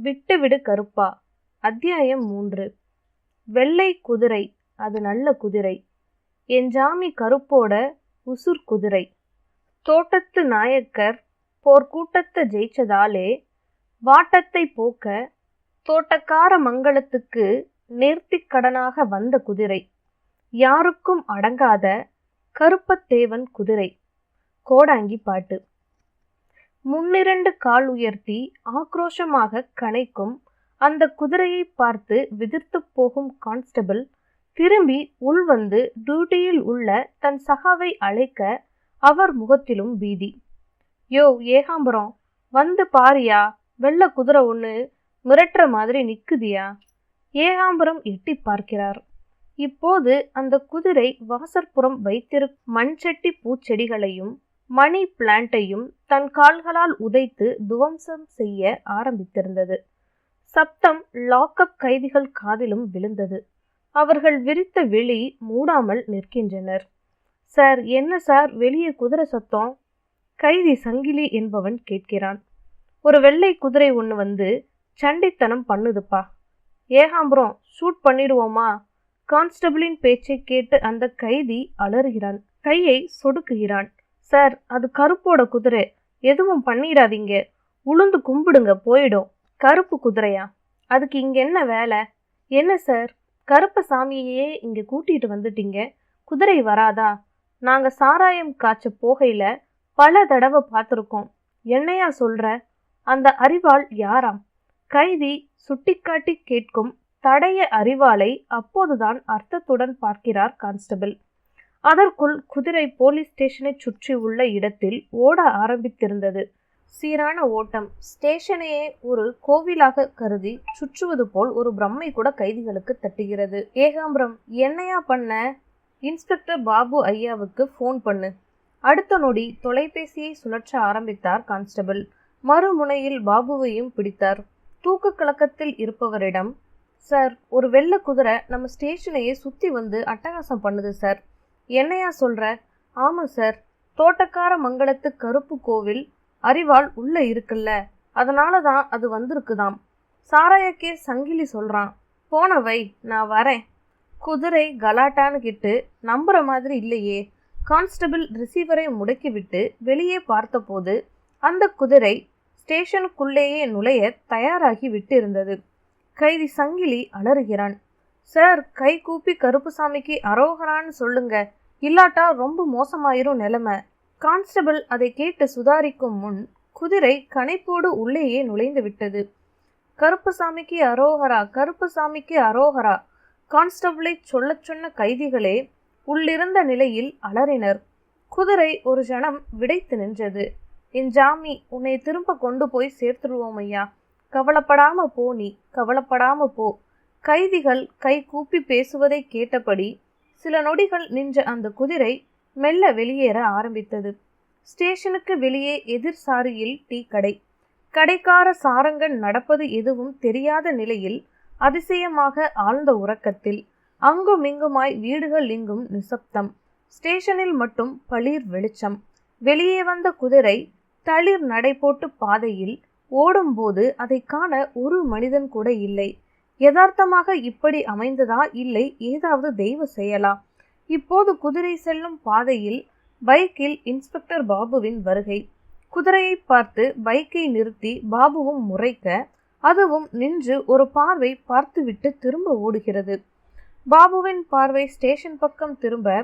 விட்டுவிடு கருப்பா. அத்தியாயம் 3. வெள்ளை குதிரை, அது நல்ல குதிரை. என் ஜாமி கருப்போட உசுர் குதிரை. தோட்டத்து நாயக்கர் போர்க்கூட்டத்தை ஜெயிச்சதாலே வாட்டத்தை போக்க தோட்டக்கார மங்களத்துக்கு நேர்த்திக் கடனாக வந்த குதிரை. யாருக்கும் அடங்காத கருப்பத்தேவன் குதிரை. கோடாங்கி பாட்டு. முன்னிரண்டு கால் உயர்த்தி ஆக்ரோஷமாக கனைக்கும் அந்த குதிரையை பார்த்து விதிர்த்து போகும் கான்ஸ்டபிள் திரும்பி உள்வந்து டியூட்டியில் உள்ள தன் சகாவை அழைக்க அவர் முகத்திலும் பீதி. யோ ஏகாம்பரம், வந்து பாரியா, வெள்ள குதிரை ஒன்று மிரட்டுற மாதிரி நிக்குதியா? ஏகாம்பரம் எட்டி பார்க்கிறார். இப்போது அந்த குதிரை வாசற்புறம் வைத்திருக்கும் மண்சட்டி பூச்செடிகளையும் மணி பிளான்ட்டையும் தன் கால்களால் உதைத்து துவம்சம் செய்ய ஆரம்பித்திருந்தது. சப்தம் லாக்அப் கைதிகள் காதிலும் விழுந்தது. அவர்கள் விரித்த விழி மூடாமல் நிற்கின்றனர். சார், என்ன சார் வெளியே குதிரை சத்தம்? கைதி சங்கிலி என்பவன் கேட்கிறான். ஒரு வெள்ளை குதிரை ஒன்று வந்து சண்டித்தனம் பண்ணுதுப்பா. ஏகாம்பரம், ஷூட் பண்ணிடுவோமா? கான்ஸ்டபிளின் பேச்சை கேட்டு அந்த கைதி அலறுகிறான். கையை சொடுக்குகிறான். சார், அது கருப்போட குதிரை, எதுவும் பண்ணிடாதீங்க, உளுந்து கும்பிடுங்க, போயிடும். கருப்பு குதிரையா? அதுக்கு இங்க என்ன வேலை? என்ன சார், கருப்பசாமியையே இங்க கூட்டிட்டு வந்துட்டீங்க, குதிரை வராதா? நாங்க சாராயம் காய்ச்ச போகையில பல தடவை பார்த்துருக்கோம். என்னையா சொல்ற? அந்த அரிவாள் யாராம்? கைதி சுட்டிக்காட்டி கேட்கும் தடைய அரிவாளை அப்போதுதான் அர்த்தத்துடன் பார்க்கிறார் கான்ஸ்டபிள். அதற்குள் குதிரை போலீஸ் ஸ்டேஷனை சுற்றி உள்ள இடத்தில் ஓட ஆரம்பித்திருந்தது. சீரான ஓட்டம். ஸ்டேஷனையே ஒரு கோவிலாக கருதி சுற்றுவது போல் ஒரு பிரம்மை கூட கைதிகளுக்கு தட்டுகிறது. ஏகாம்பரம், என்னையா பண்ண? இன்ஸ்பெக்டர் பாபு ஐயாவுக்கு ஃபோன் பண்ணு. அடுத்த நொடி தொலைபேசியை சுழற்ற ஆரம்பித்தார் கான்ஸ்டபிள். மறுமுனையில் பாபுவையும் பிடித்தார். தூக்க கலக்கத்தில் இருப்பவரிடம், சார், ஒரு வெள்ளை குதிரை நம்ம ஸ்டேஷனையே சுற்றி வந்து அட்டகாசம் பண்ணுது சார். என்னையா சொல்ற? ஆமாம் சார், தோட்டக்கார மங்களத்து கருப்பு கோவில் அரிவாள் உள்ள இருக்குல்ல, அதனால தான் அது வந்திருக்குதாம். சாராயக்கே சங்கிலி சொல்றான். போனவை, நான் வரேன். குதிரை கலாட்டான்னு கிட்டு நம்புற மாதிரி இல்லையே. கான்ஸ்டபிள் ரிசீவரை முடக்கிவிட்டு வெளியே பார்த்தபோது அந்த குதிரை ஸ்டேஷனுக்குள்ளேயே நுழைய தயாராகி விட்டு இருந்தது. கைதி சங்கிலி அலறுகிறான். சார், கை கூப்பி கருப்புசாமிக்கு அரோகரான்னு சொல்லுங்க, இல்லாட்டா ரொம்ப மோசமாயிரும் நிலைமை. கான்ஸ்டபிள் அதை கேட்டு சுதாரிக்கும் முன் குதிரை கனைப்போடு உள்ளேயே நுழைந்து விட்டது. கருப்புசாமிக்கு அரோகரா, கருப்புசாமிக்கு அரோகரா. கான்ஸ்டபிளை சொல்ல சொன்ன கைதிகளே உள்ளிருந்த நிலையில் அலறினர். குதிரை ஒரு ஜனம் விடைத்து நின்றது. என் ஜாமி, உன்னை திரும்ப கொண்டு போய் சேர்த்துடுவோம் ஐயா, கவலைப்படாம போ, நீ கவலைப்படாம போ. கைதிகள் கை கூப்பி பேசுவதை கேட்டபடி சில நொடிகள் நின்ற அந்த குதிரை மெல்ல வெளியேற ஆரம்பித்தது. ஸ்டேஷனுக்கு வெளியே எதிர் சாரியில் டீ கடை. கடைக்கார சாரங்கன் நடப்பது எதுவும் தெரியாத நிலையில் அதிசயமாக ஆழ்ந்த உறக்கத்தில் அங்குமிங்குமாய் வீடுகள் இங்கும் நிசப்தம். ஸ்டேஷனில் மட்டும் பளிர் வெளிச்சம். வெளியே வந்த குதிரை தளிர் நடை போட்டு பாதையில் ஓடும்போது அதை காண ஒரு மனிதன் கூட இல்லை. யதார்த்தமாக இப்படி அமைந்ததா, இல்லை ஏதாவது தெய்வ செயலா? இப்போது குதிரை செல்லும் பாதையில் பைக்கில் இன்ஸ்பெக்டர் பாபுவின் வருகை. குதிரையை பார்த்து பைக்கை நிறுத்தி பாபுவும் முறைக்க அதுவும் நின்று ஒரு பார்வை பார்த்துவிட்டு திரும்ப ஓடுகிறது. பாபுவின் பார்வை ஸ்டேஷன் பக்கம் திரும்ப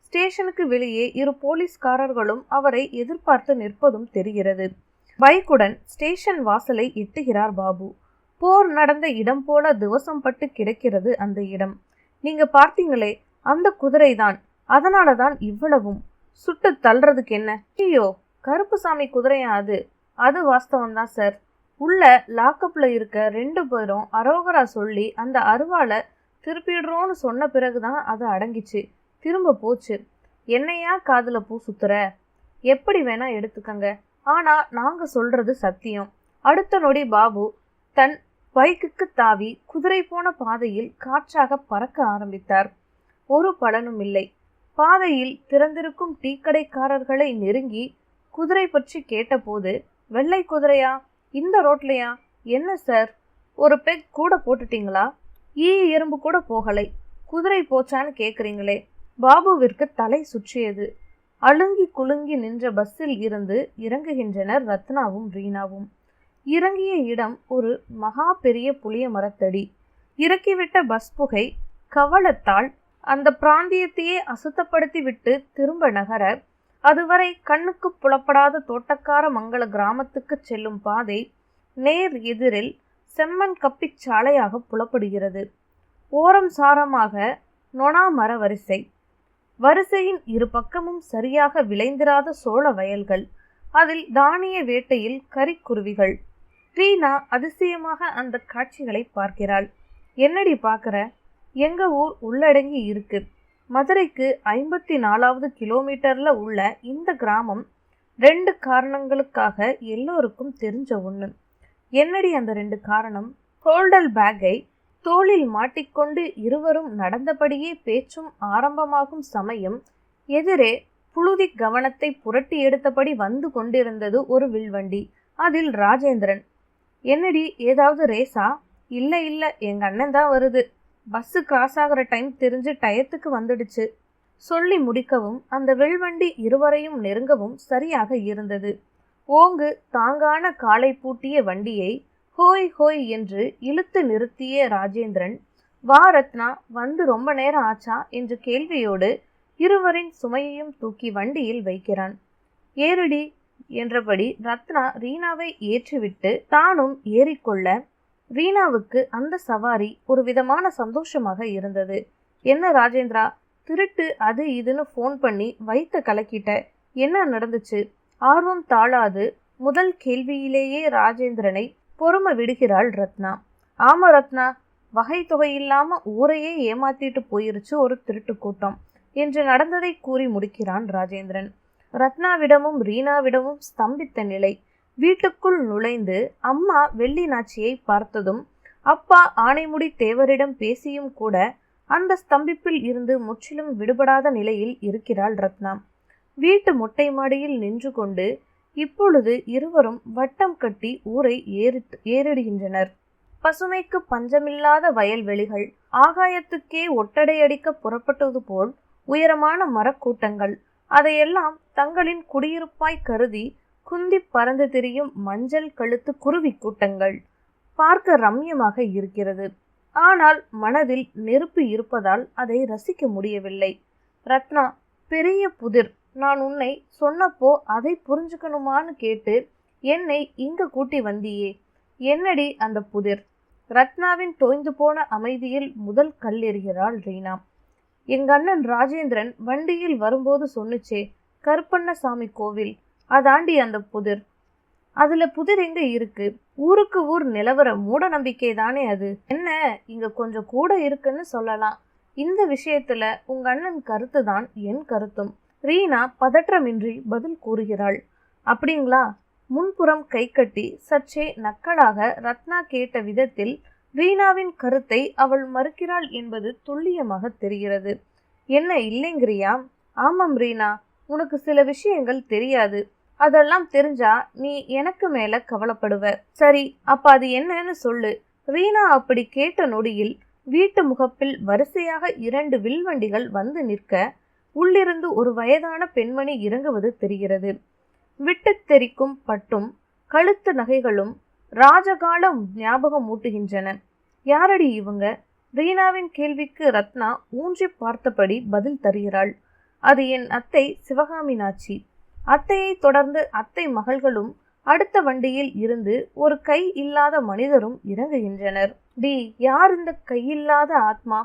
ஸ்டேஷனுக்கு வெளியே இரு போலீஸ்காரர்களும் அவரை எதிர்பார்த்து நிற்பதும் தெரிகிறது. பைக்குடன் ஸ்டேஷன் வாசலை எட்டுகிறார் பாபு. போர் நடந்த இடம் போல திவசம் பட்டு கிடக்கிறது அந்த இடம். நீங்க பார்த்தீங்களே, அந்த குதிரை தான், அதனால தான் இவ்வளவும். சுட்டு தள்ளுறதுக்கு என்ன? ஐயோ, கருப்புசாமி குதிரையா அது? அது வாஸ்தவம் தான் சார். உள்ள லாக்கப்ல இருக்க 2 பேரும் அரோகரா சொல்லி அந்த அருவாளை திருப்பிடுறோன்னு சொன்ன பிறகுதான் அது அடங்கிச்சு, திரும்ப போச்சு. என்னையா காதுல பூ சுத்துற? எப்படி வேணா எடுத்துக்கங்க, ஆனா நாங்க சொல்றது சத்தியம். அடுத்த நொடி பாபு தன் பைக்குக்கு தாவி குதிரை போன பாதையில் காற்றாக பறக்க ஆரம்பித்தார். ஒரு பலனும் இல்லை. பாதையில் திறந்திருக்கும் டீக்கடைக்காரர்களை நெருங்கி குதிரை பற்றி கேட்டபோது, வெள்ளை குதிரையா? இந்த ரோட்லையா? என்ன சார், ஒரு பெக் கூட போட்டுட்டீங்களா? எறும்பு கூட போகலை, குதிரை போச்சான்னு கேக்குறீங்களே. பாபுவிற்கு தலை சுற்றியது. அழுங்கி குலுங்கி நின்ற பஸ்ஸில் இருந்து இறங்குகின்றனர் ரத்னாவும் ரீனாவும். இறங்கிய இடம் ஒரு மகா பெரிய புளிய மரத்தடி. இறக்கிவிட்ட பஸ் புகை கவலத்தால் அந்த பிராந்தியத்தையே அசுத்தப்படுத்தி விட்டு திரும்ப நகர, அதுவரை கண்ணுக்கு புலப்படாத தோட்டக்கார மங்கள கிராமத்துக்கு செல்லும் பாதை நேர் எதிரில் செம்மண் கப்பிச் சாலையாக புலப்படுகிறது. ஓரம் சாரமாக நொணா மர வரிசை. வரிசையின் இரு பக்கமும் சரியாக விளைந்திராத சோள வயல்கள். அதில் தானிய வேட்டையில் கரிக்குருவிகள். ரீனா அதிசயமாக அந்த காட்சிகளை பார்க்கிறாள். என்னடி பார்க்கிற? எங்க ஊர் உள்ளடங்கி இருக்கு. மதுரைக்கு 54வது கிலோமீட்டர்ல உள்ள இந்த கிராமம் 2 காரணங்களுக்காக எல்லோருக்கும் தெரிஞ்ச ஒண்ணு. என்னடி அந்த 2 காரணம்? ஹோல்டல் பேக்கை தோளில் மாட்டிக்கொண்டு இருவரும் நடந்தபடியே பேச்சும் ஆரம்பமாகும் சமயம் எதிரே புழுதி கவனத்தை புரட்டி எடுத்தபடி வந்து கொண்டிருந்தது ஒரு வில்வண்டி. அதில் ராஜேந்திரன். என்னடி, ஏதாவது ரேஸா? இல்லை இல்லை, எங்க அண்ணன் தான் வருது. பஸ்ஸு கிராஸ் ஆகிற டைம் தெரிஞ்சு டயத்துக்கு வந்துடுச்சு. சொல்லி முடிக்கவும் அந்த வில்வண்டி இருவரையும் நெருங்கவும் சரியாக இருந்தது. ஓங்கு தாங்கான காலை பூட்டிய வண்டியை ஹோய் ஹோய் என்று இழுத்து நிறுத்திய ராஜேந்திரன், வா ரத்னா, வந்து ரொம்ப நேரம் ஆச்சா என்ற கேள்வியோடு இருவரின் சுமையையும் தூக்கி வண்டியில் வைக்கிறான். ஏறுடி என்றபடி ரத்னா ரீனாவை ஏற்றிவிட்டு தானும் ஏறிக்கொள்ள, ரீனாவுக்கு அந்த சவாரி ஒரு விதமான சந்தோஷமாக இருந்தது. என்ன ராஜேந்திரா, திருட்டு அது இதுன்னு ஃபோன் பண்ணி வைத்த கலக்கிட்ட, என்ன நடந்துச்சு? ஆர்வம் தாழாது முதல் கேள்வியிலேயே ராஜேந்திரனை பொறுமை விடுகிறாள் ரத்னா. ஆமா ரத்னா, வகை தொகையில்லாம ஊரையே ஏமாத்திட்டு போயிருச்சு ஒரு திருட்டு கூட்டம் என்று நடந்ததை கூறி முடிக்கிறான் ராஜேந்திரன். ரத்னாவிடமும் ரீனாவிடமும் ஸ்தம்பித்த நிலை. வீட்டுக்குள் நுழைந்து அம்மா வெள்ளி நாச்சியை பார்த்ததும் அப்பா ஆனைமுடி தேவரிடம் பேசியும் கூட அந்த ஸ்தம்பிப்பில் இருந்து முற்றிலும் விடுபடாத நிலையில் இருக்கிறாள் ரத்னா. வீட்டு மொட்டை மாடியில் நின்று கொண்டு இப்பொழுது இருவரும் வட்டம் கட்டி ஊரை ஏறிடுகின்றனர். பசுமைக்கு பஞ்சமில்லாத வயல்வெளிகள், ஆகாயத்துக்கே ஒட்டடையடிக்க புறப்பட்டது போல் உயரமான மரக்கூட்டங்கள், அதையெல்லாம் தங்களின் குடியிருப்பாய் கருதி குந்தி பறந்து திரியும் மஞ்சள் கழுத்து குருவி கூட்டங்கள். பார்க்க ரம்யமாக இருக்கிறது. ஆனால் மனதில் நெருப்பு இருப்பதால் அதை ரசிக்க முடியவில்லை. ரத்னா, பெரிய புதிர். நான் உன்னை சொன்னப்போ அதை புரிஞ்சுக்கணுமான்னு கேட்டு என்னை இங்க கூட்டி வந்தியே, என்னடி அந்த புதிர்? ரத்னாவின் தோய்ந்து போன அமைதியில் முதல் கல்லெறிகிறாள் ரீனா. எங்க அண்ணன் ராஜேந்திரன் வண்டியில் வரும்போது சொன்னுச்சே, கருப்பண்ணசாமி கோவில், அதாண்டி அந்த புதிர். அதுல புதிர் எங்க இருக்கு? ஊருக்கு ஊர் நிலவர மூட நம்பிக்கை தானே அது. என்ன, இங்க கொஞ்சம் கூட இருக்குன்னு சொல்லலாம். இந்த விஷயத்துல உங்க அண்ணன் கருத்து தான் என் கருத்தும். ரீனா பதற்றமின்றி பதில் கூறுகிறாள். அப்படிங்களா? முன்புறம் கை கட்டி சற்றே நக்கலாக ரத்னா கேட்ட விதத்தில் ரீனாவின் கருத்தை அவள் மறுக்கிறாள் என்பது துல்லியமாக தெரிகிறது. என்ன இல்லைங்கிறியா? ஆமாம் ரீனா, உனக்கு சில விஷயங்கள் தெரியாது. அதெல்லாம் தெரிஞ்சா நீ எனக்கு மேல கவலைப்படுவ. சரி, அப்ப அது என்னன்னு சொல்லு. ரீனா அப்படி கேட்ட நொடியில் வீட்டு முகப்பில் வரிசையாக 2 வில்வண்டிகள் வந்து நிற்க, உள்ளிருந்து ஒரு வயதான பெண்மணி இறங்குவது தெரிகிறது. விட்டு தெரிக்கும் பட்டும் கழுத்து நகைகளும் ராஜகாலம் ஞாபகம் மூட்டுகின்றன. யாரடி இவங்க? ரீனாவின் கேள்விக்கு ரத்னா ஊன்றி பார்த்தபடி பதில் தருகிறாள். அது என் அத்தை சிவகாமி நாச்சி. அத்தையை தொடர்ந்து அத்தை மகள்களும் அடுத்த வண்டியில் இருந்து ஒரு கை இல்லாத மனிதரும் இறங்குகின்றனர். டி, யார் இந்த கையில்லாத ஆத்மா?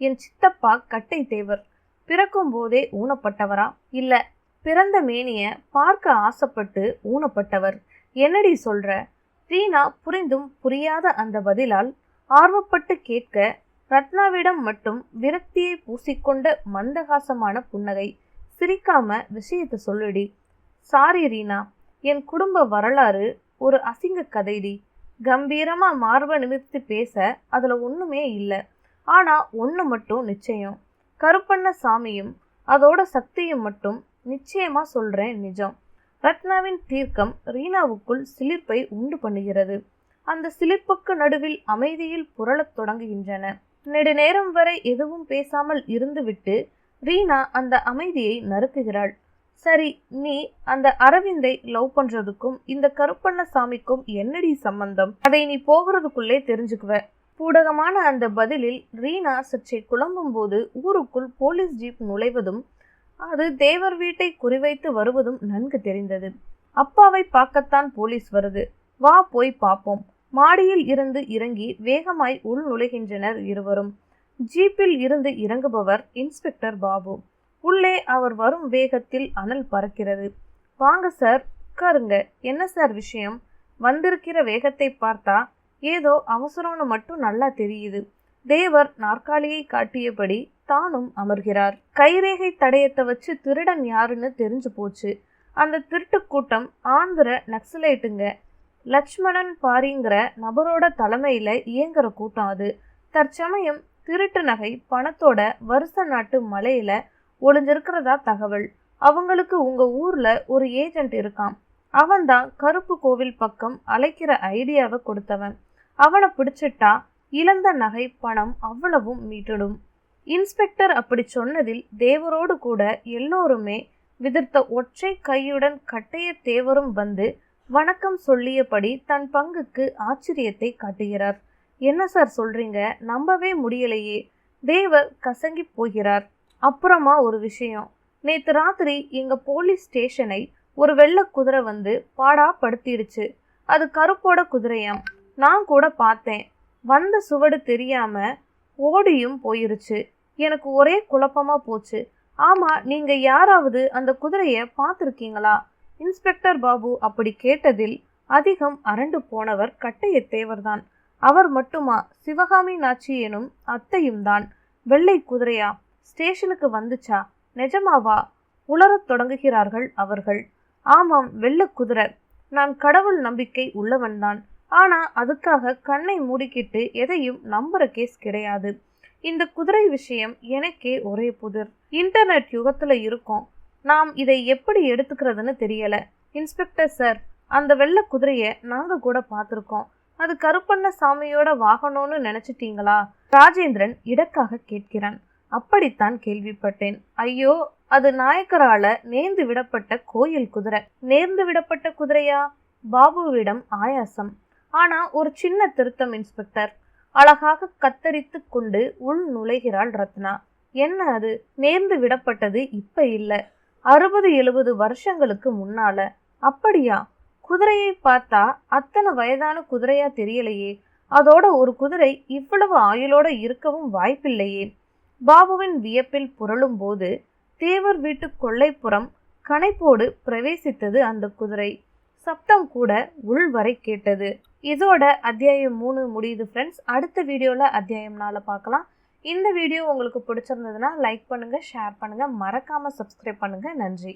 என் சித்தப்பா கட்டை தேவர். பிறக்கும் போதே ஊனப்பட்டவரா? இல்ல, பிறந்த மேனிய பார்க்க ஆசைப்பட்டு ஊனப்பட்டவர். என்னடி சொல்ற? ரீனா புரிந்தும் புரியாத அந்த பதிலால் ஆர்வப்பட்டு கேட்க, ரத்னாவிடம் மட்டும் விரக்தியை பூசிக்கொண்ட மந்தகாசமான புன்னகை. சிரிக்காம விஷயத்தை சொல்லுடி. சாரி ரீனா, என் குடும்ப வரலாறு ஒரு அசிங்க கதைடி. கம்பீரமா மார்ப நிமிர்த்தி பேச அதுல ஒண்ணுமே இல்லை. ஆனா ஒண்ணு மட்டும் நிச்சயம், கருப்பண்ணசாமியும் அதோட சக்தியும் மட்டும் நிச்சயமா சொல்றேன் நிஜம். ரத்னாவின் தீர்க்கம் ரீனாவுக்குள் சிலிர்ப்பை உண்டு பண்ணுகிறது. அந்த சிலிர்ப்புக்கு நடுவில் அமைதியில் புரளத் தொடங்குகின்றன. நெடுநேரம் வரை எதுவும் பேசாமல் இருந்துவிட்டு ரீனா அந்த அமைதியை நறுக்குகிறாள். சரி, நீ அந்த அரவிந்தை லவ் பண்றதுக்கும் இந்த கருப்பண்ணசாமிக்கும் என்னடி சம்பந்தம்? அதை நீ போகிறதுக்குள்ளே தெரிஞ்சுக்குவ. பூடகமான அந்த பதிலில் ரீனா சற்றே குழம்பும் போது ஊருக்குள் போலீஸ் ஜீப் நுழைவதும் அது தேவர் வீட்டை குறிவைத்து வருவதும் நன்கு தெரிந்தது. அப்பாவை பார்க்கத்தான் போலீஸ் வருது, வா போய் பார்ப்போம். மாடியில் இருந்து இறங்கி வேகமாய் உள் நுழைகின்றனர் இருவரும். ஜீப்பில் இருந்து இறங்குபவர் இன்ஸ்பெக்டர் பாபு. உள்ளே அவர் வரும் வேகத்தில் அனல் பறக்கிறது. வாங்க சார், உட்காருங்க. என்ன சார் விஷயம்? வந்திருக்கிற வேகத்தை பார்த்தா ஏதோ அவசரம்னு மட்டும் நல்லா தெரியுது. தேவர் நாற்காலியை காட்டியபடி தானும் அமர்கிறார். கைரேகை தடயத்தை வச்சு திருடன் யாருன்னு தெரிஞ்சு போச்சு. அந்த திருட்டு கூட்டம் ஆந்திர நக்சலைட்டுங்க. லட்சுமணன் பாரிங்கிற நபரோட தலைமையில இயங்குற கூட்டம் அது. தற்சமயம் திருட்டு நகை பணத்தோட வருஷ நாட்டு மலையில ஒளிஞ்சிருக்கிறதா தகவல். அவங்களுக்கு உங்க ஊர்ல ஒரு ஏஜென்ட் இருக்கான். அவன்தான் கருப்பு கோவில் பக்கம் அழைக்கிற ஐடியாவை கொடுத்தவன். அவனை பிடிச்சிட்டா இழந்த நகை பணம் அவ்வளவும் மீட்டிடும். இன்ஸ்பெக்டர் அப்படி சொன்னதில் தேவரோடு கூட எல்லோருமே விதிர்த்த ஒற்றை கையுடன் கட்டைய தேவரும் வந்து வணக்கம் சொல்லியபடி தன் பங்குக்கு ஆச்சரியத்தை காட்டுகிறார். என்ன சார் சொல்றீங்க? நம்பவே முடியலையே. தேவர் கசங்கி போகிறார். அப்புறமா ஒரு விஷயம், நேத்து ராத்திரி எங்க போலீஸ் ஸ்டேஷனை ஒரு வெள்ளை குதிரை வந்து பாடா படுத்திடுச்சு. அது கருப்போட குதிரையாம். நான் கூட பார்த்தேன். வந்த சுவடு தெரியாம ஓடியும் போயிருச்சு. எனக்கு ஒரே குழப்பமா போச்சு. ஆமா, நீங்க யாராவது அந்த குதிரைய பார்த்துருக்கீங்களா? இன்ஸ்பெக்டர் பாபு அப்படி கேட்டதில் அதிகம் அரண்டு போனவர் கட்டைய தேவர்தான். அவர் மட்டுமா? சிவகாமி நாச்சி எனும் அத்தையும் தான். வெள்ளை குதிரையா? ஸ்டேஷனுக்கு வந்துச்சா? நிஜமாவா? உளரத் தொடங்குகிறார்கள் அவர்கள். ஆமாம், வெள்ளை குதிரை. நான் கடவுள் நம்பிக்கை உள்ளவன்தான். ஆனா அதுக்காக கண்ணை மூடிக்கிட்டு எதையும் நம்புற கேஸ் கிடையாது. இந்த குதிரை விஷயம் எனக்கே ஒரே புதிர். இன்டர்நெட் யுகத்துல இருக்கோம். நாம் இதை எப்படி எடுத்துக்கிறதுன்னு தெரியல. இன்ஸ்பெக்டர் சார், அந்த வெள்ளை குதிரைய நாங்க கூட பார்த்துருக்கோம். அது கருப்பண்ணசாமியோட வாகனம்னு நினைச்சிட்டீங்களா? ராஜேந்திரன் இடக்காக கேட்கிறான். அப்படித்தான் கேள்விப்பட்டேன். ஐயோ, அது நாயக்கரால நேர்ந்து விடப்பட்ட கோயில் குதிரை. நேர்ந்து விடப்பட்ட குதிரையா? பாபுவிடம் ஆயாசம். ஆனா ஒரு சின்ன திருத்தம் இன்ஸ்பெக்டர். அழகாக கத்தரித்து கொண்டு உள் நுழைகிறாள் ரத்னா. என்ன அது? நேர்ந்து விடப்பட்டது இப்ப இல்ல, 60-70 வருஷங்களுக்கு முன்னால. அப்படியா? குதிரையை பார்த்தா அத்தனை வயதான குதிரையா தெரியலையே. அதோட ஒரு குதிரை இவ்வளவு ஆயுளோட இருக்கவும் வாய்ப்பில்லையே. பாபுவின் வியப்பில் புரளும் போது தேவர் வீட்டு கொள்ளைப்புறம் கணைப்போடு பிரவேசித்தது அந்த குதிரை. சப்தம் கூட உள்வரை கேட்டது. இதோட அத்தியாயம் 3 முடியுது ஃப்ரெண்ட்ஸ். அடுத்த வீடியோவில் அத்தியாயம் 4 பார்க்கலாம். இந்த வீடியோ உங்களுக்கு பிடிச்சிருந்ததுன்னா லைக் பண்ணுங்கள், ஷேர் பண்ணுங்கள், மறக்காமல் சப்ஸ்கிரைப் பண்ணுங்கள். நன்றி.